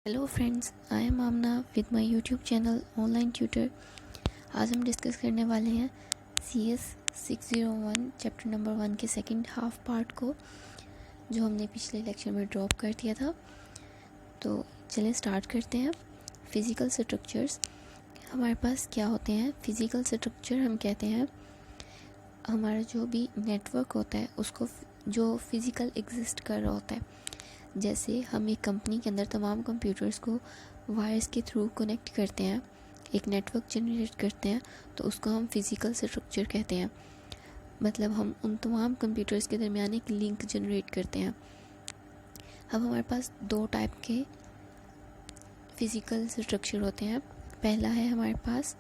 Hello friends, I am Amna with my YouTube channel online tutor. आज हम discuss करने वाले हैं CS 601 चैप्टर नंबर 1 के सेकंड हाफ पार्ट को, जो हमने पिछले लेक्चर में ड्रॉप कर दिया था। तो चलिए स्टार्ट करते हैं। फिज़िकल स्ट्रक्चर्स हमारे पास क्या होते हैं? फिज़िकल स्ट्रक्चर हम कहते हैं हमारा जो भी नेटवर्क होता है उसको जो फिज़िकल एग्जिस्ट कर रहा होता है। जैसे हम एक कंपनी के अंदर तमाम कंप्यूटर्स को वायर्स के थ्रू कनेक्ट करते हैं, एक नेटवर्क जनरेट करते हैं, तो उसको हम फिज़िकल स्ट्रक्चर कहते हैं। मतलब हम उन तमाम कंप्यूटर्स के दरमियान एक लिंक जनरेट करते हैं। अब हमारे पास दो टाइप के फिज़िकल स्ट्रक्चर होते हैं। पहला है हमारे पास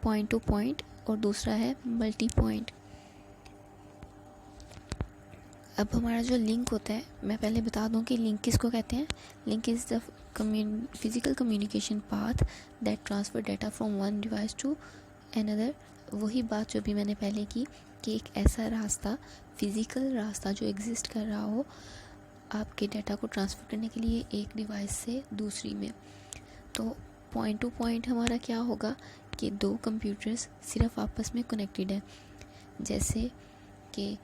पॉइंट टू पॉइंट और दूसरा है मल्टी पॉइंट। अब हमारा जो लिंक होता है, मैं पहले बता दूं कि लिंक किसको कहते हैं। Link is the physical communication path that transfer data from one device to another. वही बात जो भी मैंने पहले की कि एक ऐसा रास्ता, फिज़िकल रास्ता जो एग्जिस्ट कर रहा हो आपके डाटा को ट्रांसफ़र करने के लिए एक डिवाइस से दूसरी में। तो पॉइंट टू पॉइंट हमारा क्या होगा कि दो कंप्यूटर्स सिर्फ आपस में कनेक्टेड है। जैसे कि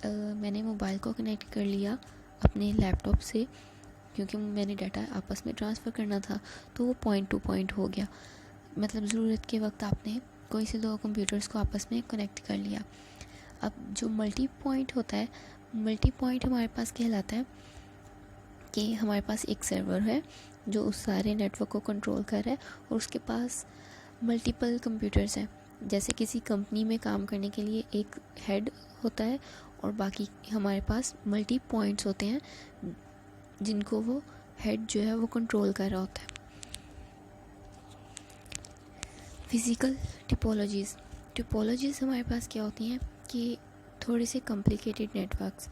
मैंने मोबाइल को कनेक्ट कर लिया अपने लैपटॉप से, क्योंकि मैंने डाटा आपस में ट्रांसफ़र करना था, तो वो पॉइंट टू पॉइंट हो गया। मतलब ज़रूरत के वक्त आपने कोई से दो कंप्यूटर्स को आपस में कनेक्ट कर लिया। अब जो मल्टी पॉइंट होता है, मल्टी पॉइंट हमारे पास कहलाता है कि हमारे पास एक सर्वर है जो उस सारे नेटवर्क को कंट्रोल कर रहा है और उसके पास मल्टीपल कंप्यूटर्स हैं। जैसे किसी कंपनी में काम करने के लिए एक हेड होता है और बाकी हमारे पास मल्टी पॉइंट्स होते हैं जिनको वो हेड जो है वो कंट्रोल कर रहा होता है। फिज़िकल टिपोलॉजीज़ हमारे पास क्या होती हैं कि थोड़े से कॉम्प्लिकेटेड नेटवर्क्स।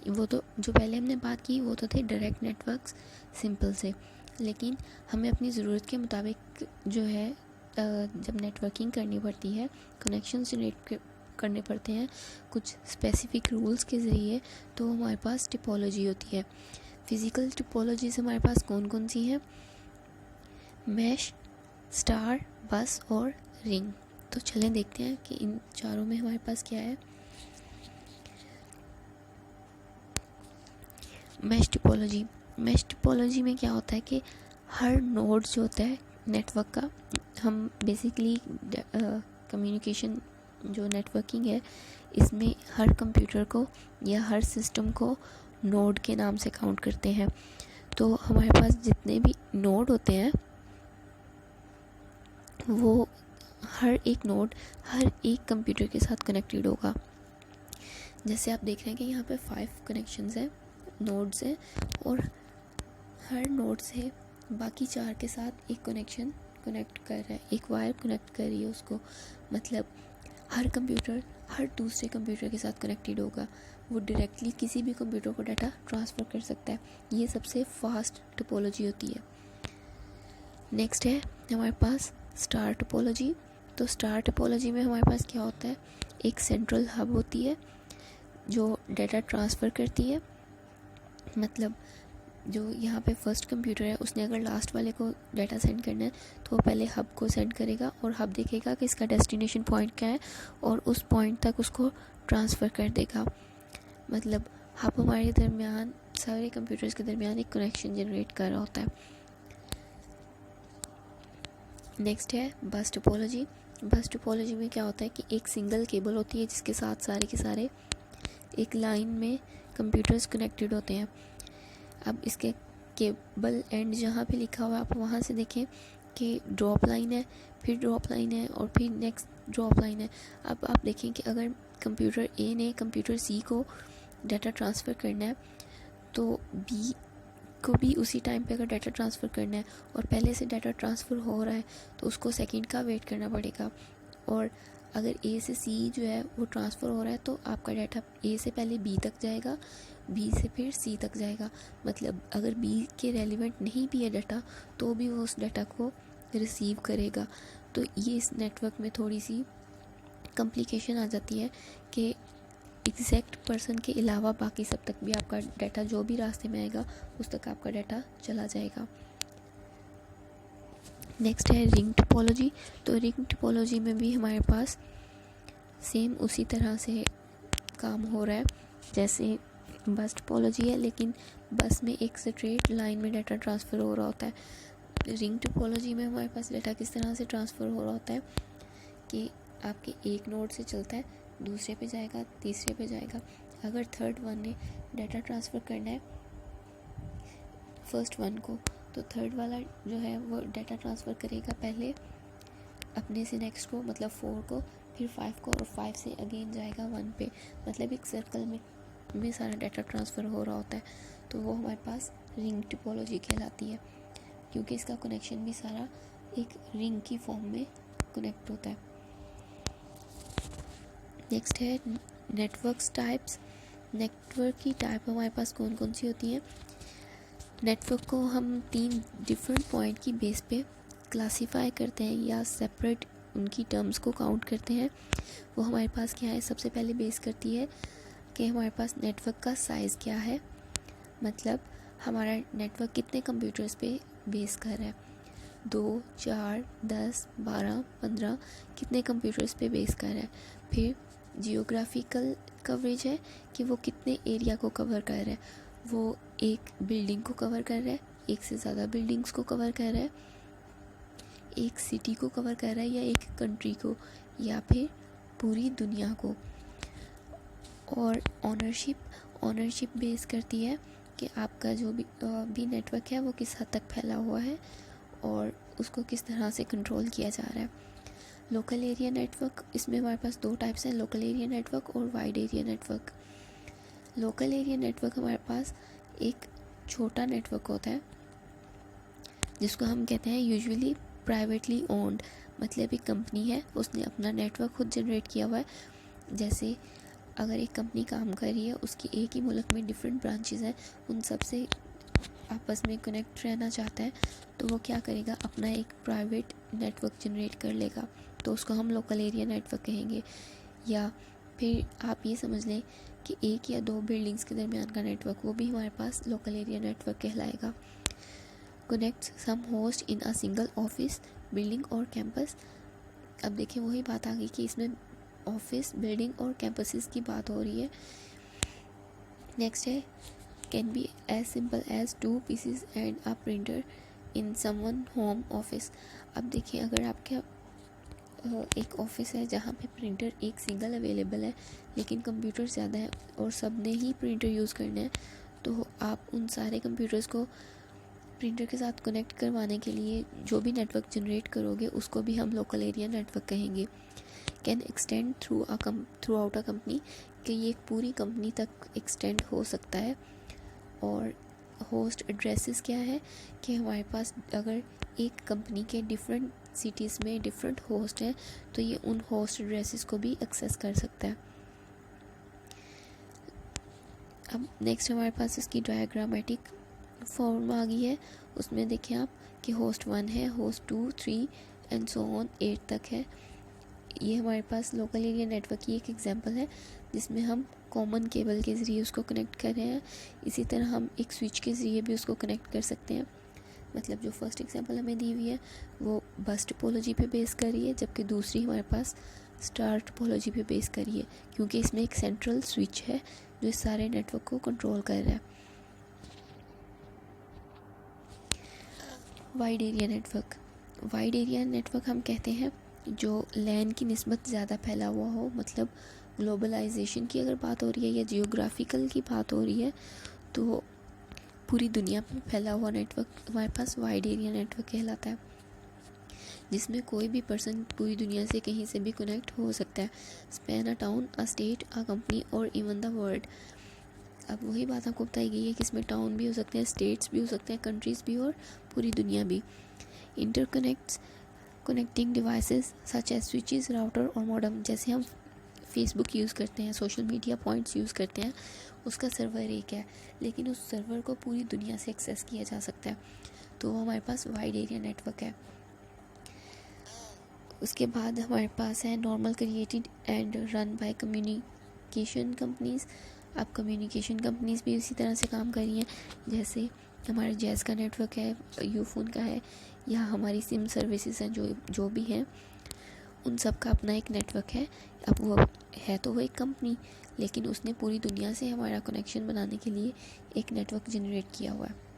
वो तो जो पहले हमने बात की वो तो थे डायरेक्ट नेटवर्क्स, सिंपल से। लेकिन हमें अपनी ज़रूरत के मुताबिक जो है जब नेटवर्किंग करनी पड़ती है, कनेक्शन जनरेट करने पड़ते हैं कुछ स्पेसिफिक रूल्स के ज़रिए, तो हमारे पास टिपोलॉजी होती है। फिज़िकल टिपोलॉजीज़ हमारे पास कौन कौन सी हैं? मैश, स्टार, बस और रिंग। तो चलें देखते हैं कि इन चारों में हमारे पास क्या है। मैश टिपोलॉजी में क्या होता है कि हर नोड जो होता है नेटवर्क का, हम बेसिकली कम्युनिकेशन जो नेटवर्किंग है इसमें हर कंप्यूटर को या हर सिस्टम को नोड के नाम से काउंट करते हैं। तो हमारे पास जितने भी नोड होते हैं वो हर एक नोड हर एक कंप्यूटर के साथ कनेक्टेड होगा। जैसे आप देख रहे हैं कि यहाँ पे 5 कनेक्शंस हैं, नोड्स हैं, और हर नोड से बाकी 4 के साथ एक कनेक्शन कनेक्ट कर रहा है, एक वायर कनेक्ट कर रही है उसको। मतलब हर कंप्यूटर हर दूसरे कंप्यूटर के साथ कनेक्टेड होगा, वो डायरेक्टली किसी भी कंप्यूटर को डाटा ट्रांसफ़र कर सकता है। ये सबसे फास्ट टोपोलॉजी होती है। नेक्स्ट है हमारे पास स्टार टोपोलॉजी। तो स्टार टोपोलॉजी में हमारे पास क्या होता है, एक सेंट्रल हब होती है जो डाटा ट्रांसफ़र करती है। मतलब जो यहाँ पे फर्स्ट कंप्यूटर है उसने अगर लास्ट वाले को डाटा सेंड करना है तो वो पहले हब को सेंड करेगा और हब देखेगा कि इसका डेस्टिनेशन पॉइंट क्या है और उस पॉइंट तक उसको ट्रांसफ़र कर देगा। मतलब हब हमारे दरमियान, सारे कंप्यूटर्स के दरमियान एक कनेक्शन जनरेट कर रहा होता है। नेक्स्ट है बस टोपोलॉजी। बस टोपोलॉजी में क्या होता है कि एक सिंगल केबल होती है जिसके साथ सारे के सारे एक लाइन में कंप्यूटर्स कनेक्टेड होते हैं। अब इसके केबल एंड जहाँ पे लिखा हुआ है आप वहाँ से देखें कि ड्रॉप लाइन है, फिर ड्रॉप लाइन है और फिर नेक्स्ट ड्रॉप लाइन है। अब आप देखें कि अगर कंप्यूटर ए ने कंप्यूटर सी को डाटा ट्रांसफ़र करना है तो बी को भी उसी टाइम पे अगर डाटा ट्रांसफ़र करना है और पहले से डाटा ट्रांसफ़र हो रहा है तो उसको सेकंड का वेट करना पड़ेगा। और अगर ए से सी जो है वो ट्रांसफ़र हो रहा है तो आपका डाटा ए से पहले बी तक जाएगा, बी से फिर सी तक जाएगा। मतलब अगर बी के रेलिवेंट नहीं भी है डाटा तो भी वो उस डाटा को रिसीव करेगा। तो ये इस नेटवर्क में थोड़ी सी कॉम्प्लिकेशन आ जाती है कि एग्जैक्ट पर्सन के अलावा बाकी सब तक भी आपका डाटा, जो भी रास्ते में आएगा उस तक आपका डाटा चला जाएगा। नेक्स्ट है रिंग टोपोलॉजी। तो रिंग टोपोलॉजी में भी हमारे पास सेम उसी तरह से काम हो रहा है जैसे बस टोपोलॉजी है, लेकिन बस में एक स्ट्रेट लाइन में डाटा ट्रांसफ़र हो रहा होता है। रिंग टोपोलॉजी में हमारे पास डाटा किस तरह से ट्रांसफ़र हो रहा होता है कि आपके एक नोड से चलता है, दूसरे पे जाएगा, तीसरे पे जाएगा। अगर थर्ड वन ने डाटा ट्रांसफ़र करना है फर्स्ट वन को, तो थर्ड वाला जो है वो डाटा ट्रांसफ़र करेगा पहले अपने से नेक्स्ट को, मतलब 4 को, फिर 5 को, और 5 से अगेन जाएगा 1 पे। मतलब एक सर्कल में सारा डाटा ट्रांसफ़र हो रहा होता है। तो वो हमारे पास रिंग टोपोलॉजी कहलाती है, क्योंकि इसका कनेक्शन भी सारा एक रिंग की फॉर्म में कनेक्ट होता है। नेक्स्ट है नेटवर्क्स टाइप्स। नेटवर्क की टाइप हमारे पास कौन कौन सी होती हैं? नेटवर्क को हम 3 डिफरेंट पॉइंट की बेस पे क्लासीफाई करते हैं या सेपरेट उनकी टर्म्स को काउंट करते हैं। वो हमारे पास क्या है, सबसे पहले बेस करती है कि हमारे पास नेटवर्क का साइज़ क्या है, मतलब हमारा नेटवर्क कितने कंप्यूटर्स पे बेस कर रहा है, 2, 4, 10, 12, 15 कितने कंप्यूटर्स पे बेस कर रहा है। फिर जियोग्राफिकल कवरेज है कि वो कितने एरिया को कवर कर रहा है, वो एक बिल्डिंग को कवर कर रहा है, एक से ज़्यादा बिल्डिंग्स को कवर कर रहा है, एक सिटी को कवर कर रहा है, या एक कंट्री को, या फिर पूरी दुनिया को। और ऑनरशिप बेस करती है कि आपका जो भी नेटवर्क है वो किस हद तक फैला हुआ है और उसको किस तरह से कंट्रोल किया जा रहा है। लोकल एरिया नेटवर्क, इसमें हमारे पास 2 टाइप्स हैं, लोकल एरिया नेटवर्क और wide area network. Local area network हमारे पास एक छोटा नेटवर्क होता है जिसको हम कहते हैं यूजुअली प्राइवेटली ओन्ड, मतलब एक कंपनी है, उसने अपना नेटवर्क खुद जनरेट किया हुआ है। जैसे अगर एक कंपनी काम कर रही है, उसकी एक ही मुल्क में डिफरेंट ब्रांचेस हैं, उन सब से आपस में कनेक्ट रहना चाहता है, तो वो क्या करेगा, अपना एक प्राइवेट नेटवर्क जनरेट कर लेगा, तो उसको हम लोकल एरिया नेटवर्क कहेंगे। या फिर आप ये समझ लें कि 1 या 2 बिल्डिंग्स के दरमियान का नेटवर्क, वो भी हमारे पास लोकल एरिया नेटवर्क कहलाएगा। Connects some host in a single office, building और कैंपस। अब देखिए वही बात आ गई कि इसमें ऑफिस, बिल्डिंग और कैंपसेस की बात हो रही है। नेक्स्ट है can be as simple as 2 pieces and a printer in someone home office. अब देखिए अगर आपके एक ऑफिस है जहाँ पे प्रिंटर एक सिंगल अवेलेबल है, लेकिन कंप्यूटर ज़्यादा है और सब ने ही प्रिंटर यूज़ करना है, तो आप उन सारे कंप्यूटर्स को प्रिंटर के साथ कनेक्ट करवाने के लिए जो भी नेटवर्क जनरेट करोगे उसको भी हम लोकल एरिया नेटवर्क कहेंगे। Can extend through out a company, कि ये एक पूरी कंपनी तक एक्सटेंड हो सकता है। और होस्ट एड्रेसेस क्या है कि हमारे पास अगर एक कंपनी के डिफरेंट सिटीज़ में डिफरेंट होस्ट हैं, तो ये उन होस्ट एड्रेसेस को भी एक्सेस कर सकता है। अब नेक्स्ट हमारे पास इसकी डायग्रामेटिक फॉर्म आ गई है। उसमें देखिए आप कि होस्ट 1 है, होस्ट 2, 3 एंड सो ऑन 8 तक है। ये हमारे पास लोकल एरिया नेटवर्क की एक एग्जांपल है जिसमें हम कॉमन केबल के ज़रिए उसको कनेक्ट कर रहे हैं। इसी तरह हम एक स्विच के ज़रिए भी उसको कनेक्ट कर सकते हैं। मतलब जो फर्स्ट एग्जांपल हमें दी हुई है वो बस टोपोलॉजी पे बेस कर रही है, जबकि दूसरी हमारे पास स्टार टोपोलॉजी पे बेस कर रही है, क्योंकि इसमें एक सेंट्रल स्विच है जो इस सारे नेटवर्क को कंट्रोल कर रहा है। वाइड एरिया नेटवर्क हम कहते हैं जो लैन की निस्बत ज़्यादा फैला हुआ हो, मतलब ग्लोबलाइजेशन की अगर बात हो रही है या जियोग्राफिकल की बात हो रही है, तो पूरी दुनिया में फैला हुआ नेटवर्क हमारे पास वाइड एरिया नेटवर्क कहलाता है, जिसमें कोई भी पर्सन पूरी दुनिया से कहीं से भी कनेक्ट हो सकता है। Span a town, a state, a company और इवन द वर्ल्ड। अब वही बात आपको बताई गई है कि इसमें टाउन भी हो सकते हैं, स्टेट्स भी हो सकते हैं, कंट्रीज़ भी और पूरी दुनिया भी। Connecting devices such as switches, router और मॉडेम। जैसे हम फेसबुक यूज़ करते हैं, सोशल मीडिया पॉइंट्स यूज़ करते हैं, उसका सर्वर एक है, लेकिन उस सर्वर को पूरी दुनिया से एक्सेस किया जा सकता है, तो वो हमारे पास वाइड एरिया नेटवर्क है। उसके बाद हमारे पास है normal created and run by communication companies भी इसी तरह से काम कर रही हैं। जैसे हमारा जैज़ का नेटवर्क है, यूफोन का है, या हमारी सिम सर्विसेज हैं जो भी हैं, उन सब का अपना एक नेटवर्क है। अब वो है तो वो एक कंपनी, लेकिन उसने पूरी दुनिया से हमारा कनेक्शन बनाने के लिए एक नेटवर्क जनरेट किया हुआ है।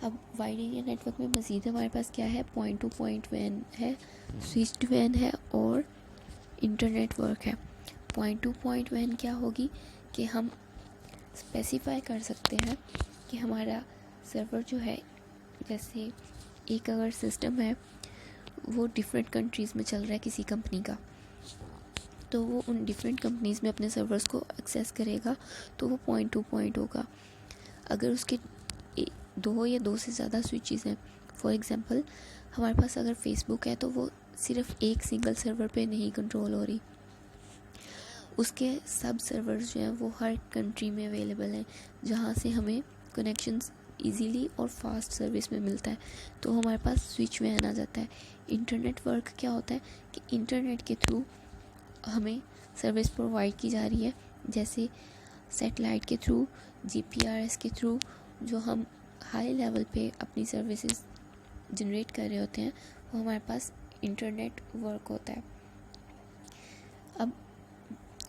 अब वाइड एरिया नेटवर्क में मज़ीद हमारे पास क्या है, पॉइंट टू पॉइंट वैन है, स्विच्ड वैन है और इंटरनेट वर्क है। पॉइंट टू पॉइंट वैन क्या होगी कि हम स्पेसिफाई कर सकते हैं कि हमारा सर्वर जो है, जैसे एक अगर सिस्टम है वो डिफरेंट कंट्रीज़ में चल रहा है किसी कंपनी का, तो वो उन डिफरेंट कंपनीज़ में अपने सर्वर्स को एक्सेस करेगा, तो वो पॉइंट टू पॉइंट होगा। अगर उसके दो या दो से ज़्यादा स्विचेस हैं, फॉर एग्जांपल हमारे पास अगर फेसबुक है तो वो सिर्फ एक सिंगल सर्वर पे नहीं कंट्रोल हो रही, उसके सब सर्वर्स जो हैं वो हर कंट्री में अवेलेबल हैं, जहाँ से हमें कनेक्शंस इजीली और फास्ट सर्विस में मिलता है, तो हमारे पास स्विच वैन आ जाता है। इंटरनेट वर्क क्या होता है कि इंटरनेट के थ्रू हमें सर्विस प्रोवाइड की जा रही है, जैसे सैटेलाइट के थ्रू, जीपीआरएस के थ्रू, जो हम हाई लेवल पे अपनी सर्विसेज जनरेट कर रहे होते हैं, वो हमारे पास इंटरनेट वर्क होता है। अब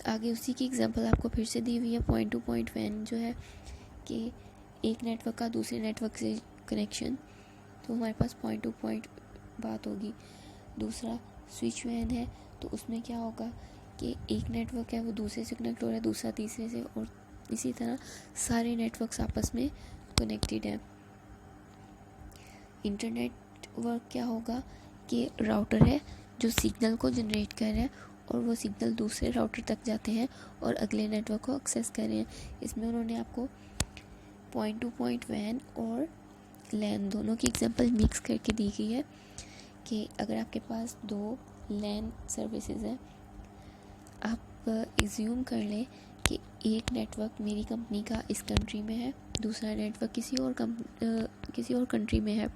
आगे उसी की एग्जांपल आपको फिर से दी हुई है। पॉइंट टू पॉइंट वैन जो है कि एक नेटवर्क का दूसरे नेटवर्क से कनेक्शन, तो हमारे पास पॉइंट टू पॉइंट बात होगी। दूसरा स्विच वैन है, तो उसमें क्या होगा कि एक नेटवर्क है वो दूसरे से कनेक्ट हो रहा है, दूसरा तीसरे से, और इसी तरह सारे नेटवर्क्स आपस में कनेक्टेड हैं। इंटरनेट वर्क क्या होगा कि राउटर है जो सिग्नल को जनरेट कर रहा है और वो सिग्नल दूसरे राउटर तक जाते हैं और अगले नेटवर्क को एक्सेस कर रहे हैं। इसमें उन्होंने आपको पॉइंट टू पॉइंट वैन और लैन दोनों की एग्जांपल मिक्स करके दी गई है कि अगर आपके पास दो लैन सर्विसेज हैं, आप एज्यूम कर लें कि एक नेटवर्क मेरी कंपनी का इस कंट्री में है, दूसरा नेटवर्क किसी और कंट्री में है,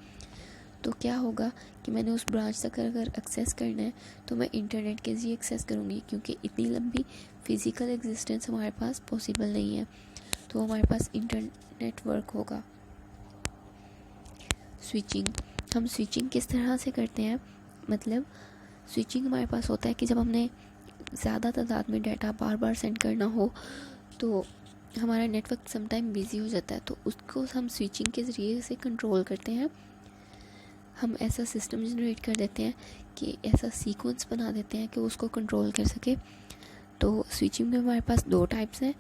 तो क्या होगा कि मैंने उस ब्रांच तक अगर एक्सेस करना है तो मैं इंटरनेट के ज़रिए एक्सेस करूँगी, क्योंकि इतनी लंबी फ़िज़िकल एग्जिस्टेंस हमारे पास पॉसिबल नहीं है, तो हमारे पास इंटरनेट वर्क होगा। स्विचिंग, हम स्विचिंग किस तरह से करते हैं, मतलब स्विचिंग हमारे पास होता है कि जब हमने ज़्यादा तादाद में डाटा बार बार सेंड करना हो तो हमारा नेटवर्क समटाइम बिज़ी हो जाता है, तो उसको हम स्विचिंग के ज़रिए से कंट्रोल करते हैं। हम ऐसा सिस्टम जनरेट कर देते हैं कि ऐसा सीक्वेंस बना देते हैं कि उसको कंट्रोल कर सके। तो स्विचिंग में हमारे पास दो टाइप्स हैं,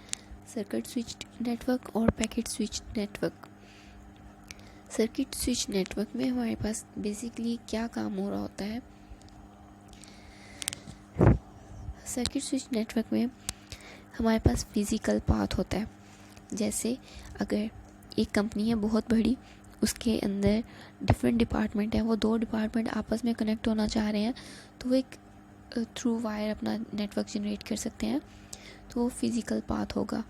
सर्किट स्विच नेटवर्क और packet switch network. Circuit switch network में हमारे पास बेसिकली क्या काम हो रहा होता है, सर्किट स्विच नेटवर्क में हमारे पास फिज़िकल पाथ होता है। जैसे अगर एक कंपनी है बहुत बड़ी, उसके अंदर डिफरेंट डिपार्टमेंट है, वो दो डिपार्टमेंट आपस में कनेक्ट होना चाह रहे हैं, तो वो एक थ्रू वायर अपना नेटवर्क जनरेट कर सकते हैं, तो वो फिज़िकल पाथ होगा।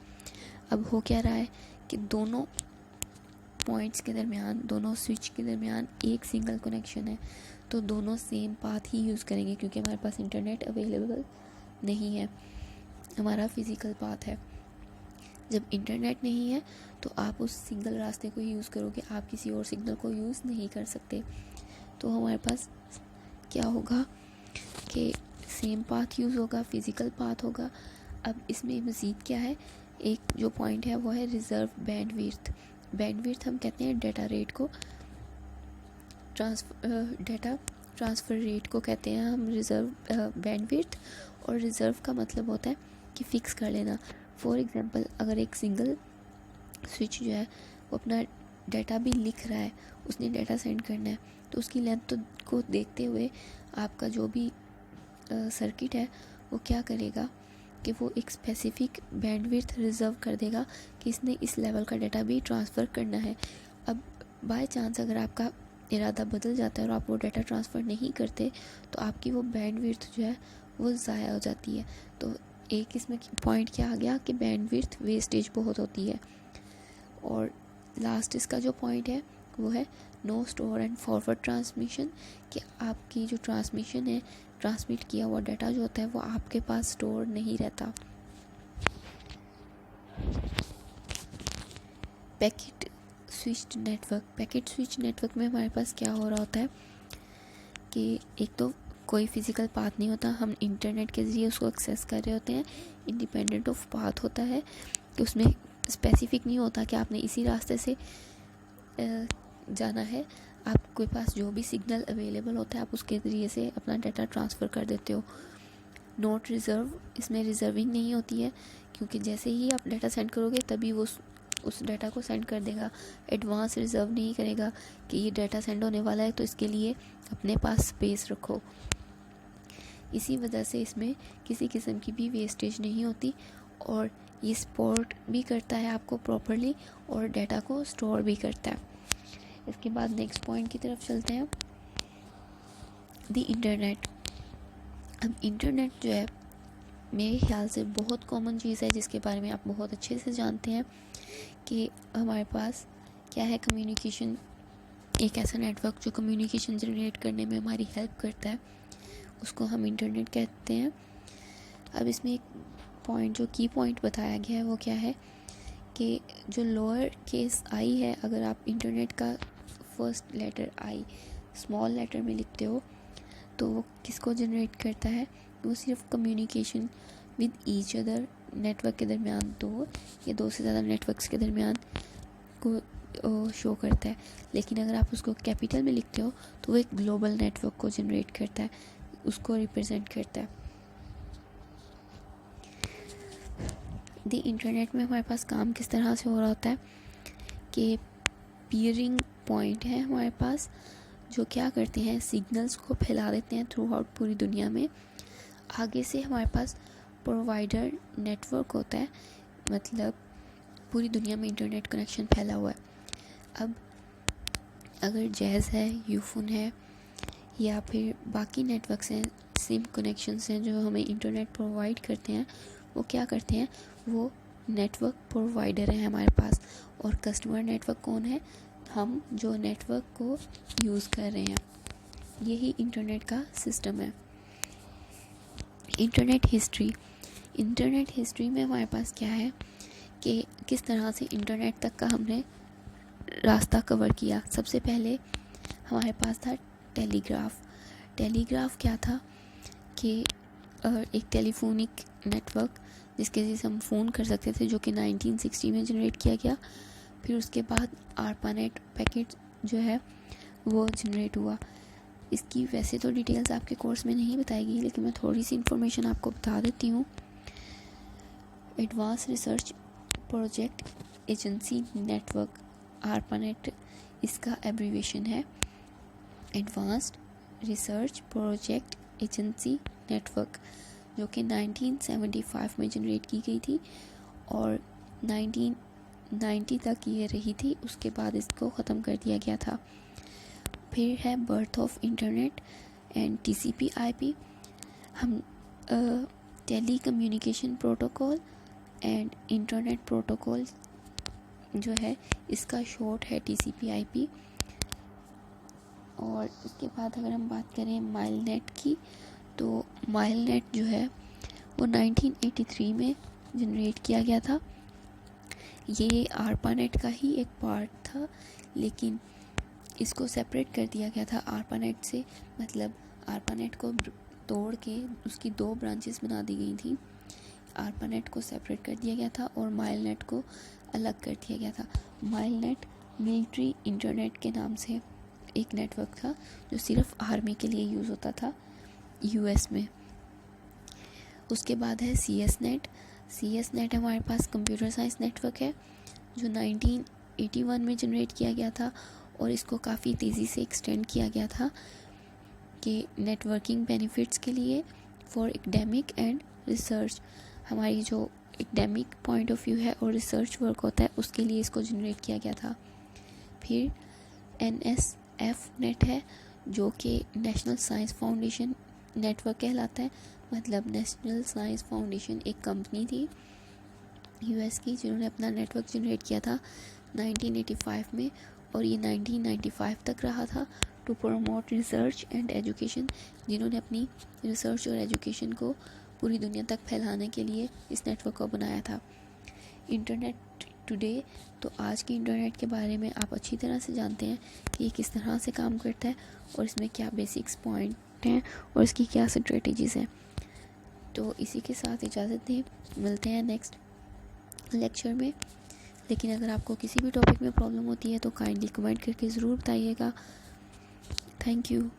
अब हो क्या रहा है कि दोनों पॉइंट्स के दरमियान, दोनों स्विच के दरमियान एक सिंगल कनेक्शन है, तो दोनों सेम पाथ ही यूज़ करेंगे, क्योंकि हमारे पास इंटरनेट अवेलेबल नहीं है, हमारा फिज़िकल पाथ है। जब इंटरनेट नहीं है तो आप उस सिंगल रास्ते को यूज़ करोगे, आप किसी और सिग्नल को यूज़ नहीं कर सकते, तो हमारे पास क्या होगा कि सेम पाथ यूज़ होगा, फिज़िकल पाथ होगा। अब इसमें मज़ीद क्या है, एक जो पॉइंट है वो है रिज़र्व बैंडविड्थ। बैंडविड्थ हम कहते हैं डेटा रेट को, डेटा ट्रांसफ़र रेट को कहते हैं हम रिज़र्व बैंडविड्थ, और रिज़र्व का मतलब होता है कि फ़िक्स कर लेना। फॉर एग्जांपल अगर एक सिंगल स्विच जो है वो अपना डाटा भी लिख रहा है, उसने डाटा सेंड करना है, तो उसकी लेंथ को देखते हुए आपका जो भी सर्किट है वो क्या करेगा कि वो एक स्पेसिफिक बैंडविड्थ रिज़र्व कर देगा कि इसने इस लेवल का डाटा भी ट्रांसफ़र करना है। अब बाय चांस अगर आपका इरादा बदल जाता है और आप वो डाटा ट्रांसफ़र नहीं करते, तो आपकी वो बैंडविड्थ जो है वो ज़ाया हो जाती है। तो एक इसमें पॉइंट क्या आ गया कि बैंडविड्थ वेस्टेज बहुत होती है। और लास्ट इसका जो पॉइंट है वो है no store and forward transmission, कि आपकी जो ट्रांसमिशन है, ट्रांसमिट किया हुआ डाटा जो होता है वो आपके पास स्टोर नहीं रहता। Packet switched network, packet switch network में हमारे पास क्या हो रहा होता है कि एक तो कोई फिज़िकल पाथ नहीं होता, हम इंटरनेट के ज़रिए उसको एक्सेस कर रहे होते हैं, इंडिपेंडेंट ऑफ पाथ होता है कि उसमें स्पेसिफिक नहीं होता कि आपने इसी रास्ते से जाना है, आपके पास जो भी सिग्नल अवेलेबल होता है आप उसके ज़रिए से अपना डाटा ट्रांसफ़र कर देते हो। नोट रिज़र्व, इसमें रिजर्विंग नहीं होती है, क्योंकि जैसे ही आप डाटा सेंड करोगे तभी वो उस डाटा को सेंड कर देगा। एडवांस रिज़र्व नहीं करेगा कि ये डाटा सेंड होने वाला है तो इसके लिए अपने पास स्पेस रखो। इसी वजह से इसमें किसी किस्म की भी वेस्टेज नहीं होती और ये सपोर्ट भी करता है आपको प्रॉपरली और डाटा को स्टोर भी करता है। इसके बाद नेक्स्ट पॉइंट की तरफ चलते हैं, द इंटरनेट। अब इंटरनेट जो है मेरे ख्याल से बहुत कॉमन चीज़ है जिसके बारे में आप बहुत अच्छे से जानते हैं कि हमारे पास क्या है, कम्युनिकेशन, एक ऐसा नेटवर्क जो कम्युनिकेशन जनरेट करने में हमारी हेल्प करता है, उसको हम इंटरनेट कहते हैं। अब इसमें एक पॉइंट, जो की पॉइंट बताया गया है वो क्या है कि जो लोअर केस आई है, अगर आप इंटरनेट का first letter I small letter में लिखते हो तो वो किसको जनरेट करता है, वो सिर्फ communication with each other, network के दरमियान दो या दो से ज़्यादा नेटवर्क्स के दरमियान को शो करता है। लेकिन अगर आप उसको कैपिटल में लिखते हो तो वो एक ग्लोबल नेटवर्क को जनरेट करता है, उसको रिप्रेजेंट करता है। द इंटरनेट में हमारे पास काम किस तरह से हो रहा होता है कि पीयरिंग पॉइंट है हमारे पास, जो क्या करते हैं, सिग्नल्स को फैला देते हैं थ्रू आउट पूरी दुनिया में। आगे से हमारे पास प्रोवाइडर नेटवर्क होता है, मतलब पूरी दुनिया में इंटरनेट कनेक्शन फैला हुआ है। अब अगर जैज़ है, यूफोन है या फिर बाकी नेटवर्क्स हैं, सिम कनेक्शंस हैं जो हमें इंटरनेट प्रोवाइड करते हैं, वो क्या करते हैं, वो नेटवर्क प्रोवाइडर हैं हमारे पास, और कस्टमर नेटवर्क कौन है, हम जो नेटवर्क को यूज़ कर रहे हैं। यही इंटरनेट का सिस्टम है। इंटरनेट हिस्ट्री, इंटरनेट हिस्ट्री में हमारे पास क्या है कि किस तरह से इंटरनेट तक का हमने रास्ता कवर किया। सबसे पहले हमारे पास था टेलीग्राफ। टेलीग्राफ क्या था कि एक टेलीफोनिक नेटवर्क जिसके जरिए हम फ़ोन कर सकते थे, जो कि 1960 में जनरेट किया गया। फिर उसके बाद आरपानेट पैकेट जो है वो जनरेट हुआ। इसकी वैसे तो डिटेल्स आपके कोर्स में नहीं बताएगी, लेकिन मैं थोड़ी सी इन्फॉर्मेशन आपको बता देती हूँ। Advance research project agency network, ARPANET इसका एब्रीविएशन है, advanced research project agency network, जो कि 1975 में जनरेट की गई थी और 1990 तक ये रही थी, उसके बाद इसको ख़त्म कर दिया गया था। फिर है birth of internet and TCP/IP, हम telecommunication protocol and internet protocol जो है इसका शॉर्ट है TCP/IP। और उसके बाद अगर हम बात करें माइलनेट की, तो माइलनेट जो है वो 1983 में जनरेट किया गया था। ये आरपानेट का ही एक पार्ट था, लेकिन इसको सेपरेट कर दिया गया था आरपानेट से, मतलब आरपानेट को तोड़ के उसकी दो ब्रांचेस बना दी गई थी। आरपानेट को सेपरेट कर दिया गया था और माइलनेट को अलग कर दिया गया था। माइलनेट मिलिट्री इंटरनेट के नाम से एक नेटवर्क था जो सिर्फ आर्मी के लिए यूज़ होता था US में। उसके बाद है CS नेट। CS नेट हमारे पास कंप्यूटर साइंस नेटवर्क है जो 1981 में जनरेट किया गया था और इसको काफ़ी तेज़ी से एक्सटेंड किया गया था कि नेटवर्किंग बेनिफिट्स के लिए फॉर एकेडमिक एंड रिसर्च, हमारी जो एकेडमिक पॉइंट ऑफ व्यू है और रिसर्च वर्क होता है उसके लिए इसको जनरेट किया गया था। फिर NSF नेट है जो कि नेशनल साइंस फाउंडेशन नेटवर्क कहलाता है, मतलब नेशनल साइंस फाउंडेशन एक कंपनी थी US की जिन्होंने अपना नेटवर्क जनरेट किया था 1985 में और ये 1995 तक रहा था, to promote research and education, जिन्होंने अपनी रिसर्च और एजुकेशन को पूरी दुनिया तक फैलाने के लिए इस नेटवर्क को बनाया था। इंटरनेट टुडे, तो आज के इंटरनेट के बारे में आप अच्छी तरह से जानते हैं कि ये किस तरह से काम करता है और इसमें क्या बेसिक्स पॉइंट हैं और इसकी क्या स्ट्रेटजीज़ हैं। तो इसी के साथ इजाज़त दें, मिलते हैं नेक्स्ट लेक्चर में। लेकिन अगर आपको किसी भी टॉपिक में प्रॉब्लम होती है तो काइंडली कमेंट करके ज़रूर बताइएगा। Thank you.